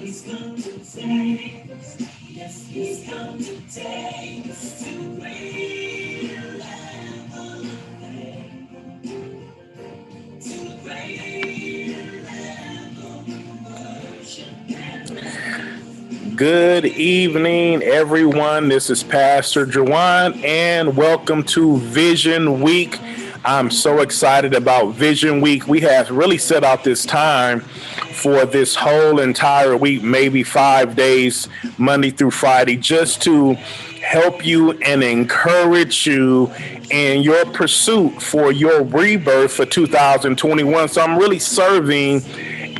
He's come to take us. Yes, he's come to take us to a greater level of faith. To a greater level of worship and Good evening, everyone. This is Pastor Jerwan, and welcome to Vision Week. I'm so excited about Vision Week. We have really set out this time for this whole entire week, maybe 5 days, Monday through Friday, just to help you and encourage you in your pursuit for your rebirth for 2021. So I'm really serving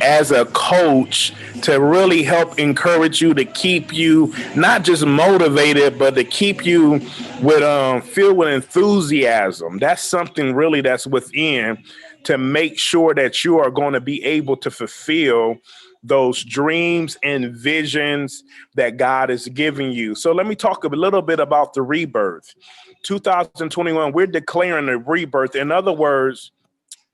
as a coach to really help encourage you, to keep you not just motivated, but to keep you with filled with enthusiasm. That's something really that's within, to make sure that you are going to be able to fulfill those dreams and visions that God is giving you. So let me talk a little bit about the rebirth. 2021, we're declaring a rebirth. In other words,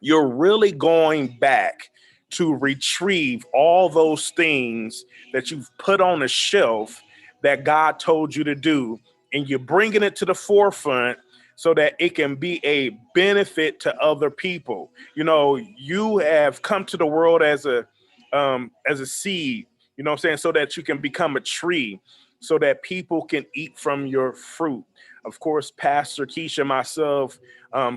you're really going back to retrieve all those things that you've put on a shelf that God told you to do, and you're bringing it to the forefront so that it can be a benefit to other people. You know, you have come to the world as a seed, you know what I'm saying, so that you can become a tree, so that people can eat from your fruit. Of course, Pastor Keisha and myself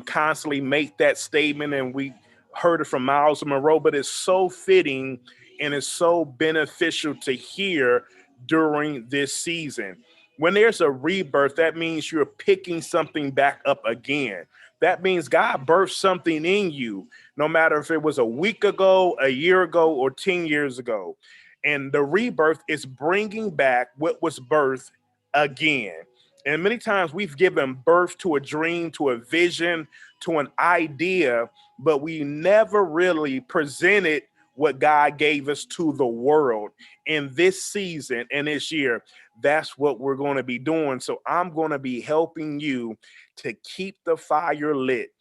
constantly make that statement, and we heard it from Miles Monroe, but it's so fitting and it's so beneficial to hear during this season. When there's a rebirth, that means you're picking something back up again. That means God birthed something in you, no matter if it was a week ago, a year ago, or 10 years ago. And the rebirth is bringing back what was birthed again. And many times we've given birth to a dream, to a vision, to an idea, but we never really presented what God gave us to the world. In this season and this year, that's what we're going to be doing. So I'm going to be helping you to keep the fire lit,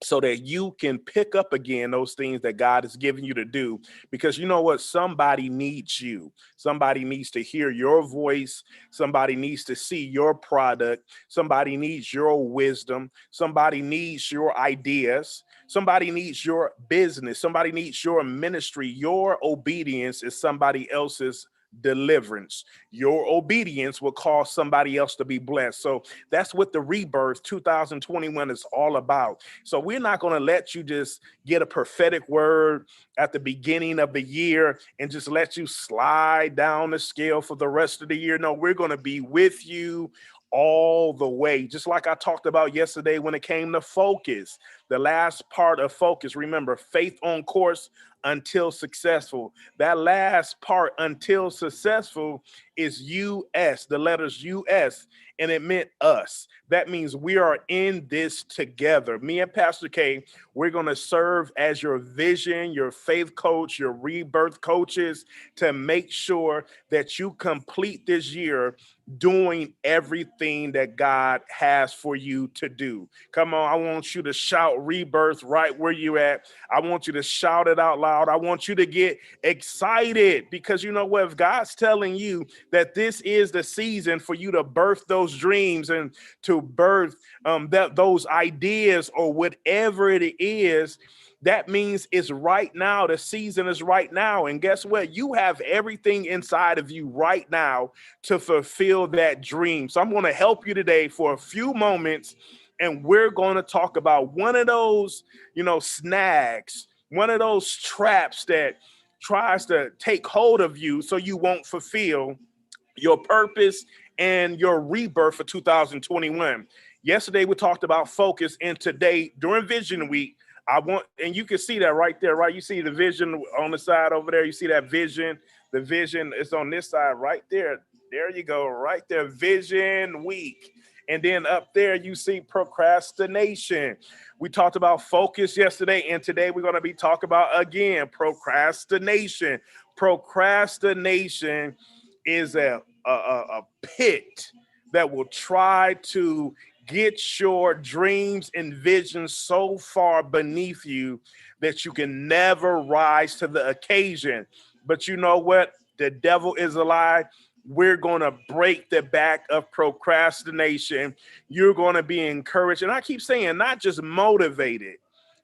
so that you can pick up again those things that God has given you to do. Because you know what? Somebody needs you. Somebody needs to hear your voice. Somebody needs to see your product. Somebody needs your wisdom. Somebody needs your ideas. Somebody needs your business. Somebody needs your ministry. Your obedience is somebody else's deliverance. Your obedience will cause somebody else to be blessed. So that's what the rebirth 2021 is all about. So we're not going to let you just get a prophetic word at the beginning of the year and just let you slide down the scale for the rest of the year. No, we're going to be with you all the way. Just like I talked about yesterday when it came to focus, the last part of focus, remember, faith on course until successful. That last part, until successful, is US, the letters US, and it meant us. That means we are in this together. Me and Pastor K, we're going to serve as your vision, your faith coach, your rebirth coaches, to make sure that you complete this year doing everything that God has for you to do. Come on, I want you to shout rebirth right where you at. I want you to shout it out loud. I want you to get excited, because you know what? If God's telling you that this is the season for you to birth those dreams and to birth those ideas or whatever it is, that means it's right now. The season is right now. And guess what? You have everything inside of you right now to fulfill that dream. So I'm going to help you today for a few moments, and we're going to talk about one of those, snags, one of those traps that tries to take hold of you so you won't fulfill your purpose and your rebirth for 2021. Yesterday, we talked about focus, and today, during Vision Week, and you can see that right there, right? You see the vision on the side over there. You see that vision. The vision is on this side right there. There you go, right there, Vision Week. And then up there, you see procrastination. We talked about focus yesterday, and today we're going to be talking about, again, procrastination. Procrastination is a pit that will try to get your dreams and visions so far beneath you that you can never rise to the occasion. But you know what? The devil is a lie. We're going to break the back of procrastination. You're going to be encouraged. And I keep saying, not just motivated,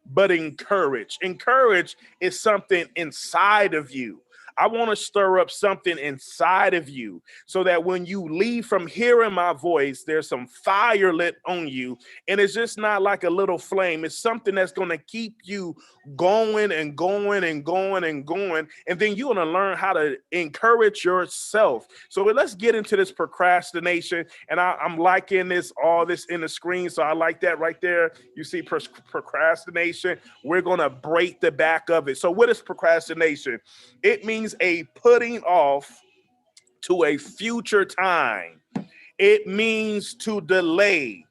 but encouraged. Encouraged is something inside of you. I want to stir up something inside of you so that when you leave from hearing my voice, there's some fire lit on you. And it's just not like a little flame. It's something that's going to keep you going and going and going and going. And then you're going to learn how to encourage yourself. So let's get into this procrastination. And I'm liking all this in the screen. So I like that right there. You see procrastination. We're going to break the back of it. So what is procrastination? It means a putting off to a future time. It means to delay.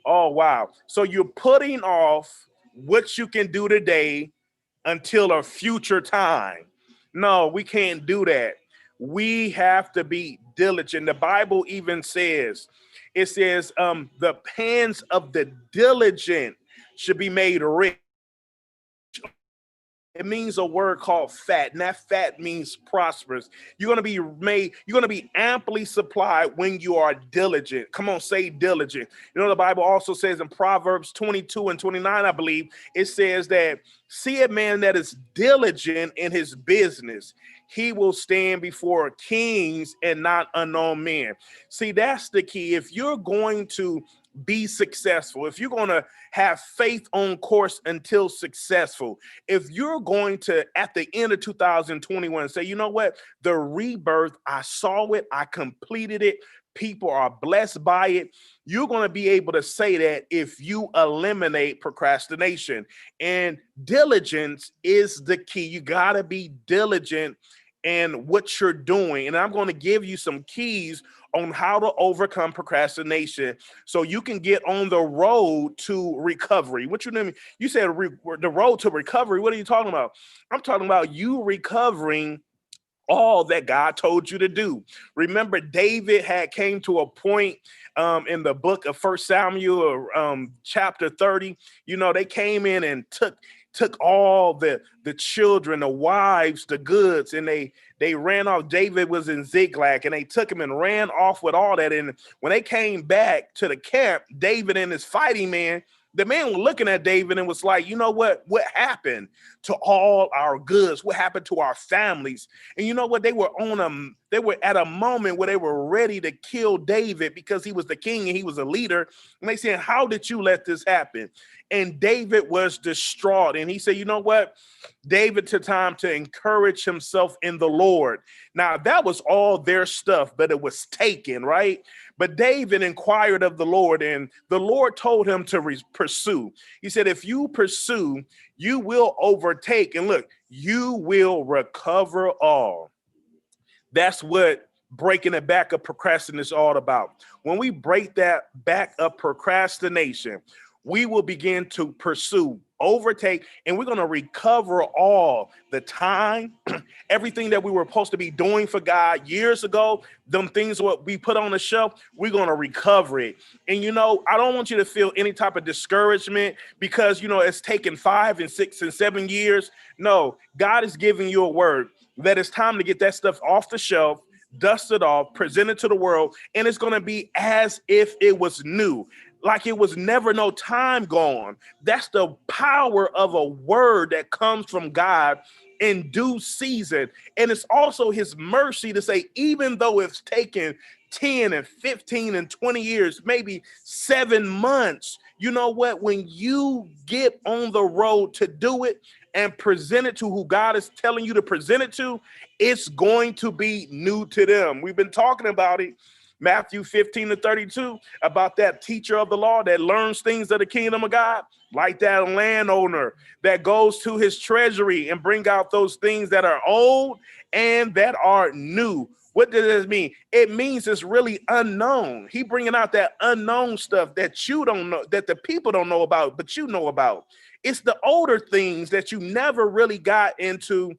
Oh, wow. So you're putting off what you can do today until a future time. No, we can't do that. We have to be diligent. The Bible even says, the hands of the diligent should be made rich. It means a word called fat, and that fat means prosperous. You're going to be amply supplied when you are diligent. Come on, say diligent. You know, the Bible also says in Proverbs 22 and 29, I believe, it says that, see a man that is diligent in his business. He will stand before kings and not unknown men. See, that's the key. If you're going to be successful, if you're going to have faith on course until successful, if you're going to, at the end of 2021, say, you know what, the rebirth, I saw it, I completed it, people are blessed by it, you're going to be able to say that if you eliminate procrastination. And diligence is the key. You got to be diligent in what you're doing. And I'm going to give you some keys on how to overcome procrastination so you can get on the road to recovery. What you mean? You said the road to recovery. What are you talking about? I'm talking about you recovering all that God told you to do. Remember, David had came to a point in the book of 1 Samuel, chapter 30. You know, they came in and took all the children, the wives, the goods, and they ran off. David was in Ziklag, and they took him and ran off with all that. And when they came back to the camp, David and his fighting man, the man was looking at David and was like, you know what? What happened to all our goods? What happened to our families? And you know what? They were at a moment where they were ready to kill David because he was the king and he was a leader. And they said, how did you let this happen? And David was distraught. And he said, you know what? David took time to encourage himself in the Lord. Now, that was all their stuff, but it was taken, right? But David inquired of the Lord, and the Lord told him to pursue. He said, if you pursue, you will overtake. And look, you will recover all. That's what breaking the back of procrastination is all about. When we break that back of procrastination, we will begin to pursue, overtake, and we're going to recover all the time, everything that we were supposed to be doing for God years ago, them things what we put on the shelf, we're going to recover it. And, you know, I don't want you to feel any type of discouragement because, you know, it's taken 5 and 6 and 7 years. No, God is giving you a word that it's time to get that stuff off the shelf, dust it off, present it to the world, and it's going to be as if it was new. Like it was never no time gone. That's the power of a word that comes from God in due season. And it's also his mercy to say, even though it's taken 10 and 15 and 20 years, maybe 7 months, you know what? When you get on the road to do it and present it to who God is telling you to present it to, it's going to be new to them. We've been talking about it. Matthew 15-32, about that teacher of the law that learns things of the kingdom of God, like that landowner that goes to his treasury and bring out those things that are old and that are new. What does this mean? It means it's really unknown. He bringing out that unknown stuff that you don't know, that the people don't know about, but you know about. It's the older things that you never really got into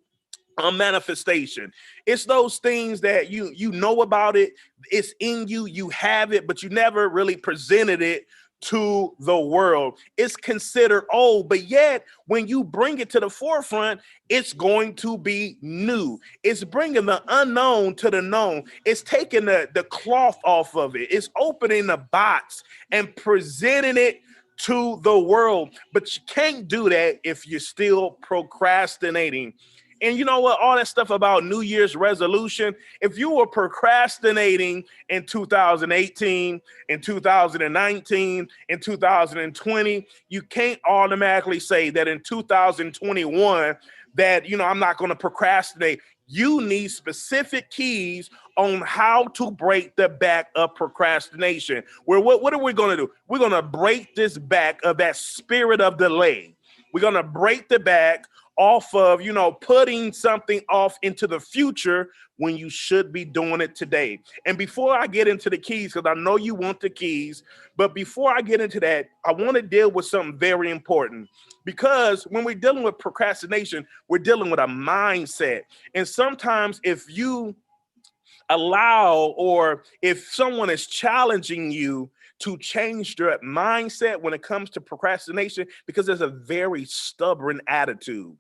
a manifestation. It's those things that you know about it, it's in you, you have it, but you never really presented it to the world. It's considered old, but yet when you bring it to the forefront, it's going to be new. It's bringing the unknown to the known. It's taking the cloth off of it. It's opening the box and presenting it to the world. But you can't do that if you're still procrastinating. And you know what? All that stuff about New Year's resolution, if you were procrastinating in 2018, in 2019, in 2020, you can't automatically say that in 2021 that, I'm not going to procrastinate. You need specific keys on how to break the back of procrastination. What are we going to do? We're going to break this back of that spirit of delay. We're going to break the back off of, putting something off into the future when you should be doing it today. And before I get into the keys, because I know you want the keys, but before I get into that, I want to deal with something very important, because when we're dealing with procrastination, we're dealing with a mindset. And sometimes if you allow, or if someone is challenging you to change their mindset when it comes to procrastination, because there's a very stubborn attitude.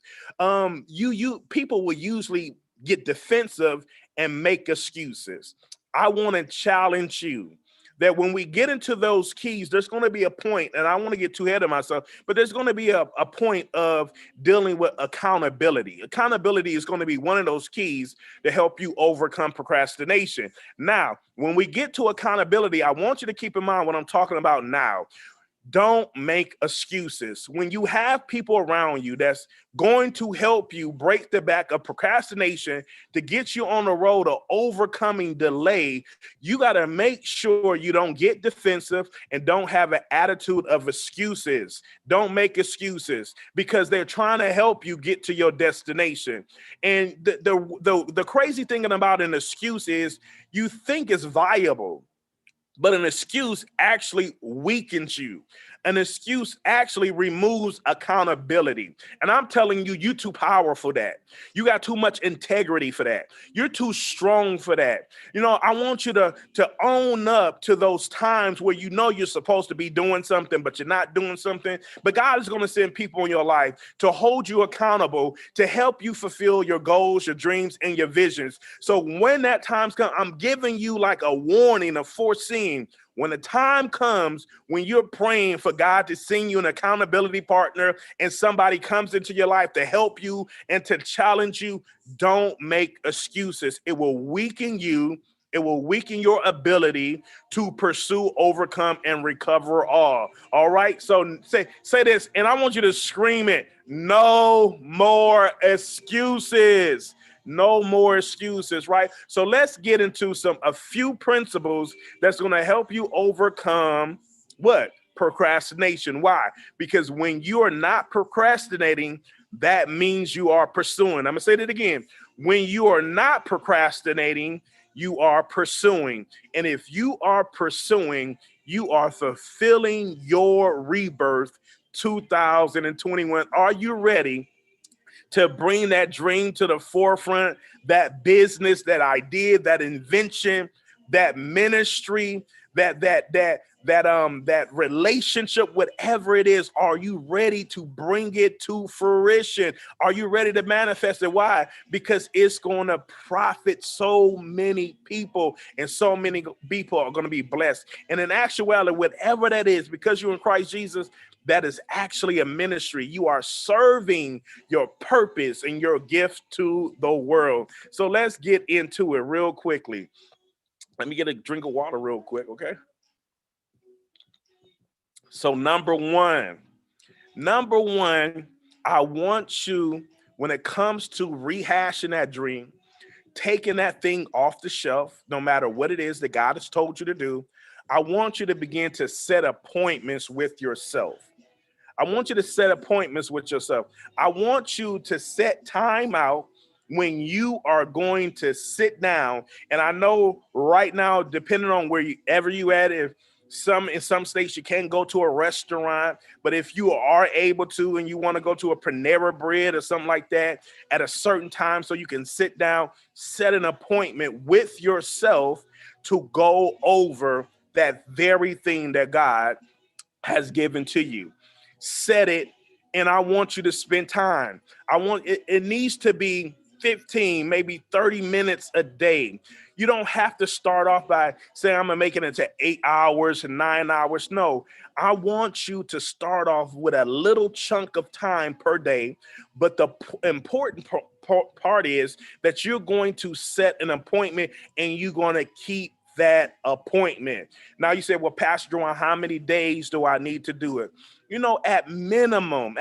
You people will usually get defensive and make excuses. I want to challenge you that when we get into those keys, there's going to be a point, and I want to get too ahead of myself, but there's going to be a point of dealing with accountability. Accountability is going to be one of those keys to help you overcome procrastination. Now, when we get to accountability, I want you to keep in mind what I'm talking about now. Don't make excuses. When you have people around you that's going to help you break the back of procrastination to get you on the road of overcoming delay, you got to make sure you don't get defensive and don't have an attitude of excuses. Don't make excuses, because they're trying to help you get to your destination. And the crazy thing about an excuse is you think it's viable, but an excuse actually weakens you. An excuse actually removes accountability. And I'm telling you, you're too powerful for that. You got too much integrity for that. You're too strong for that. I want you to own up to those times where you're supposed to be doing something, but you're not doing something. But God is going to send people in your life to hold you accountable, to help you fulfill your goals, your dreams, and your visions. So when that time comes, I'm giving you like a warning, a foreseeing. When the time comes when you're praying for God to send you an accountability partner and somebody comes into your life to help you and to challenge you, don't make excuses. It will weaken you. It will weaken your ability to pursue, overcome, and recover all. All right. So say this, and I want you to scream it. No more excuses. No more excuses, right? So let's get into a few principles that's going to help you overcome what? Procrastination. Why? Because when you are not procrastinating, that means you are pursuing. I'm going to say that again. When you are not procrastinating, you are pursuing. And if you are pursuing, you are fulfilling your rebirth 2021. Are you ready to bring that dream to the forefront, that business, that idea, that invention, that ministry, that relationship, whatever it is? Are you ready to bring it to fruition? Are you ready to manifest it? Why? Because it's going to profit so many people, and so many people are going to be blessed. And in actuality, whatever that is, because you're in Christ Jesus, that is actually a ministry. You are serving your purpose and your gift to the world. So let's get into it real quickly. Let me get a drink of water real quick, okay? So number one, I want you, when it comes to rehashing that dream, taking that thing off the shelf, no matter what it is that God has told you to do, I want you to begin to set appointments with yourself. I want you to set appointments with yourself. I want you to set time out when you are going to sit down. And I know right now, depending on wherever you at, if in some states you can't go to a restaurant, but if you are able to and you want to go to a Panera Bread or something like that at a certain time so you can sit down, set an appointment with yourself to go over that very thing that God has given to you. Set it, and I want you to spend time. It needs to be 15, maybe 30 minutes a day. You don't have to start off by saying, I'm gonna make it into 8 hours and 9 hours. No, I want you to start off with a little chunk of time per day. But the important part is that you're going to set an appointment and you're going to keep that appointment. Now you say, well, Pastor Jerwan, how many days do I need to do it? At minimum,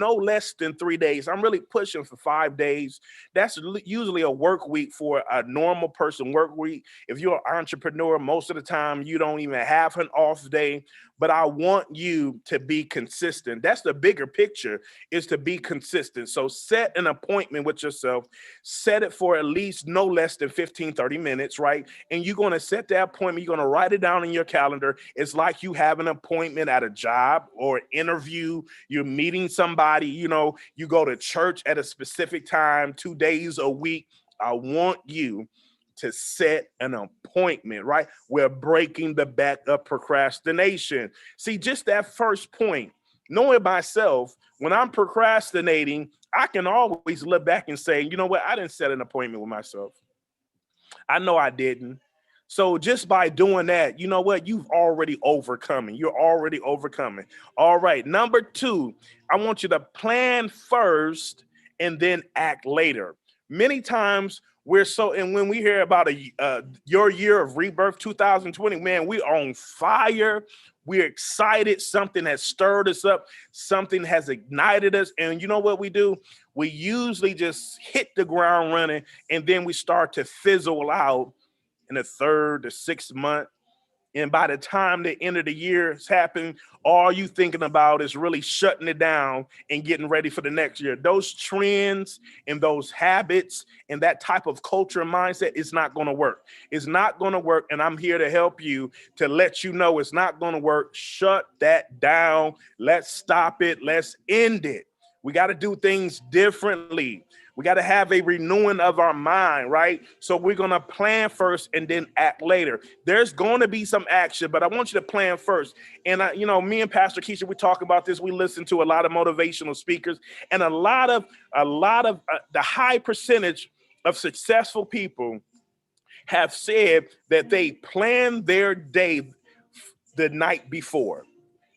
no less than 3 days. I'm really pushing for 5 days. That's usually a work week for a normal person work week. If you're an entrepreneur, most of the time you don't even have an off day. But I want you to be consistent. That's the bigger picture, is to be consistent. So set an appointment with yourself. Set it for at least no less than 15, 30 minutes, right? And you're going to set that appointment. You're going to write it down in your calendar. It's like you have an appointment at a job or interview. You're meeting somebody, you go to church at a specific time, 2 days a week. I want you to set an appointment, right? We're breaking the back of procrastination. See, just that first point, knowing myself, when I'm procrastinating, I can always look back and say, you know what? I didn't set an appointment with myself. I know I didn't. So just by doing that, you know what? You've already overcoming. You're already overcoming. All right. Number 2, I want you to plan first and then act later. Many times and when we hear about your year of rebirth, 2020, man, we're on fire. We're excited. Something has stirred us up. Something has ignited us. And you know what we do? We usually just hit the ground running, and then we start to fizzle out in the 3rd to 6th month. And by the time the end of the year has happened, all you thinking about is really shutting it down and getting ready for the next year. Those trends and those habits and that type of culture and mindset is not going to work. It's not going to work. And I'm here to help you, to let you know it's not going to work. Shut that down. Let's stop it. Let's end it. We got to do things differently. We got to have a renewing of our mind, right? So we're going to plan first and then act later. There's going to be some action, but I want you to plan first. And, me and Pastor Keisha, we talk about this. We listen to a lot of motivational speakers, and a lot of the high percentage of successful people have said that they plan their day the night before.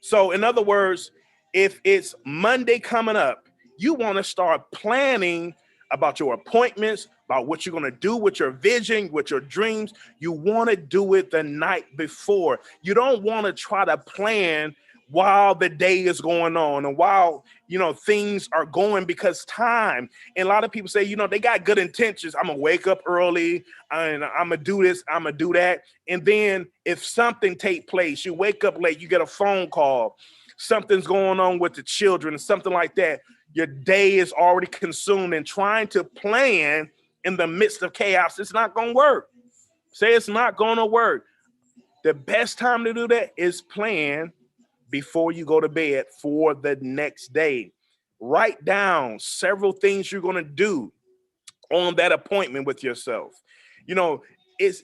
So in other words, if it's Monday coming up, you want to start planning about your appointments, about what you're going to do with your vision, with your dreams. You want to do it the night before. You don't want to try to plan while the day is going on and while, things are going, because time. And a lot of people say, they got good intentions. I'm going to wake up early and I'm going to do this, I'm going to do that. And then if something take place, you wake up late, you get a phone call, something's going on with the children, something like that. Your day is already consumed, and trying to plan in the midst of chaos, it's not going to work. Say it's not going to work. The best time to do that is plan before you go to bed for the next day. Write down several things you're going to do on that appointment with yourself.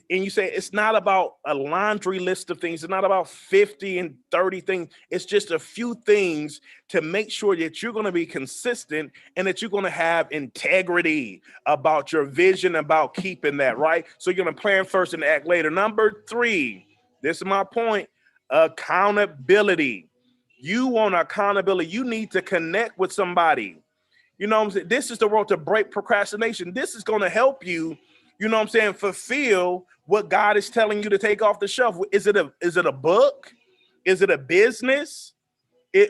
And you say it's not about a laundry list of things. It's not about 50 and 30 things. It's just a few things to make sure that you're going to be consistent and that you're going to have integrity about your vision, about keeping that, right? So you're going to plan first and act later. Number 3, this is my point, accountability. You want accountability. You need to connect with somebody. You know what I'm saying? This is the road to break procrastination. This is going to help you, fulfill what God is telling you to take off the shelf. Is it a book? Is it a business?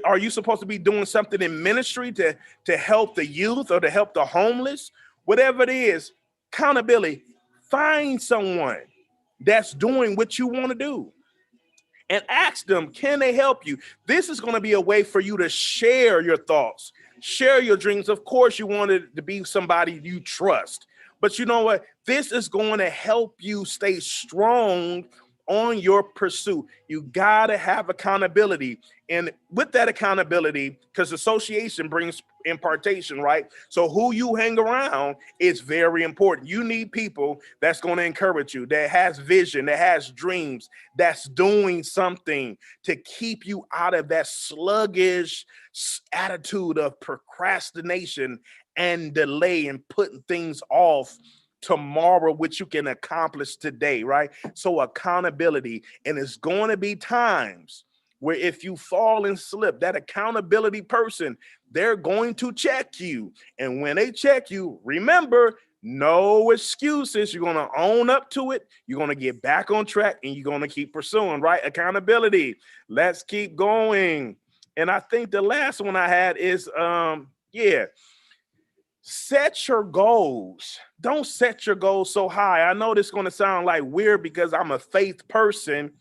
Are you supposed to be doing something in ministry to help the youth or to help the homeless? Whatever it is, accountability. Find someone that's doing what you want to do and ask them, can they help you? This is going to be a way for you to share your thoughts, share your dreams. Of course, you want it to be somebody you trust. But you know what? This is going to help you stay strong on your pursuit. You got to have accountability. And with that accountability, because association brings impartation, right? So who you hang around is very important. You need people that's going to encourage you, that has vision, that has dreams, that's doing something to keep you out of that sluggish attitude of procrastination and delay and putting things off tomorrow, which you can accomplish today, right? So accountability. And it's going to be times where if you fall and slip, that accountability person, they're going to check you. And when they check you, remember, no excuses. You're going to own up to it. You're going to get back on track and you're going to keep pursuing, right? Accountability. Let's keep going. And I think the last one I had is, set your goals. Don't set your goals so high. I know this is going to sound like weird because I'm a faith person,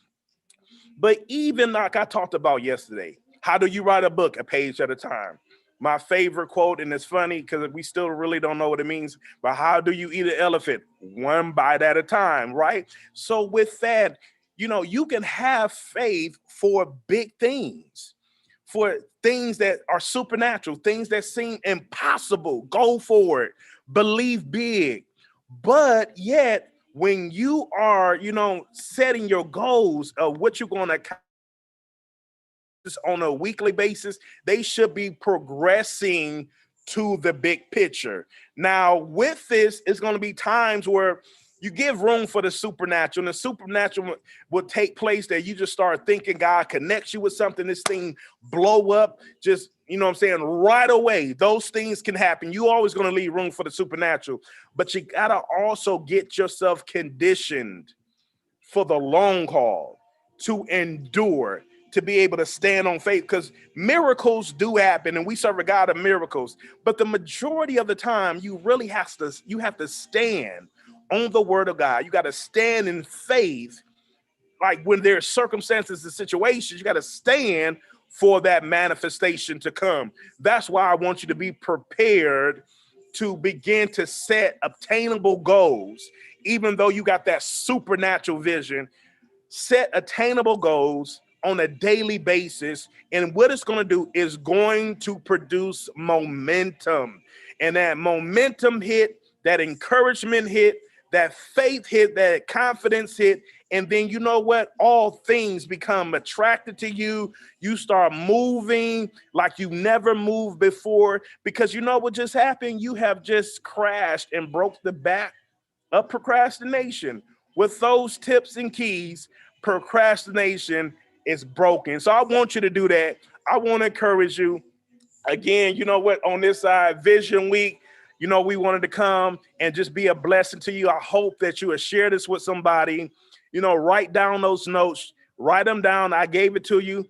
but even like I talked about yesterday, how do you write a book? A page at a time. My favorite quote, and it's funny because we still really don't know what it means, but how do you eat an elephant? One bite at a time, right? So with that, you can have faith for big things, for things that are supernatural, things that seem impossible. Go for it. Believe big. But yet, when you are, setting your goals of what you're going to accomplish on a weekly basis, they should be progressing to the big picture. Now, with this, it's going to be times where you give room for the supernatural, and the supernatural will take place that you just start thinking God connects you with something, this thing blow up, just, right away. Those things can happen. You always going to leave room for the supernatural, but you got to also get yourself conditioned for the long haul, to endure, to be able to stand on faith, because miracles do happen and we serve a God of miracles. But the majority of the time, you have to stand on the word of God. You got to stand in faith. Like when there's circumstances and situations, you got to stand for that manifestation to come. That's why I want you to be prepared to begin to set obtainable goals. Even though you got that supernatural vision, set attainable goals on a daily basis. And what it's going to do is going to produce momentum. And that momentum hit, that encouragement hit, that faith hit, that confidence hit. And then you know what? All things become attracted to you. You start moving like you never moved before, because you know what just happened? You have just crashed and broke the back of procrastination. With those tips and keys, procrastination is broken. So I want you to do that. I want to encourage you. Again, you know what? On this side, Vision Week, we wanted to come and just be a blessing to you. I hope that you will share this with somebody. Write down those notes. Write them down. I gave it to you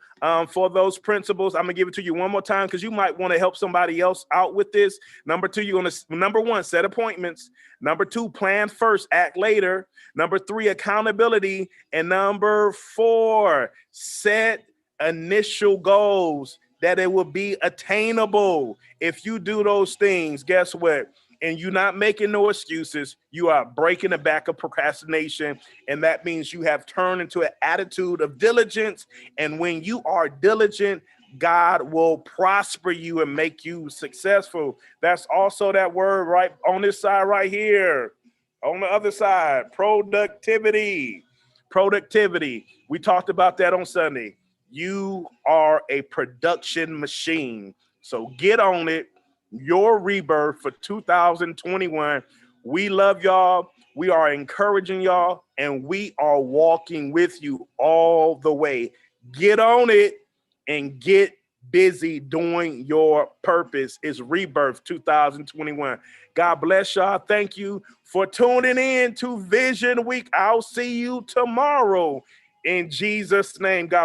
for those principles. I'm gonna give it to you one more time because you might want to help somebody else out with this. Number two, number one, set appointments. Number two, plan first, act later. Number three, accountability. And number four, set initial goals that it will be attainable. If you do those things, guess what? And you're not making no excuses, you are breaking the back of procrastination. And that means you have turned into an attitude of diligence. And when you are diligent, God will prosper you and make you successful. That's also that word right on this side right here. On the other side, productivity. Productivity. We talked about that on Sunday. You are a production machine. So get on it. Your rebirth for 2021. We love y'all. We are encouraging y'all, and we are walking with you all the way. Get on it and get busy doing your purpose. It's Rebirth 2021. God bless y'all. Thank you for tuning in to Vision Week. I'll see you tomorrow in Jesus' name. God bless.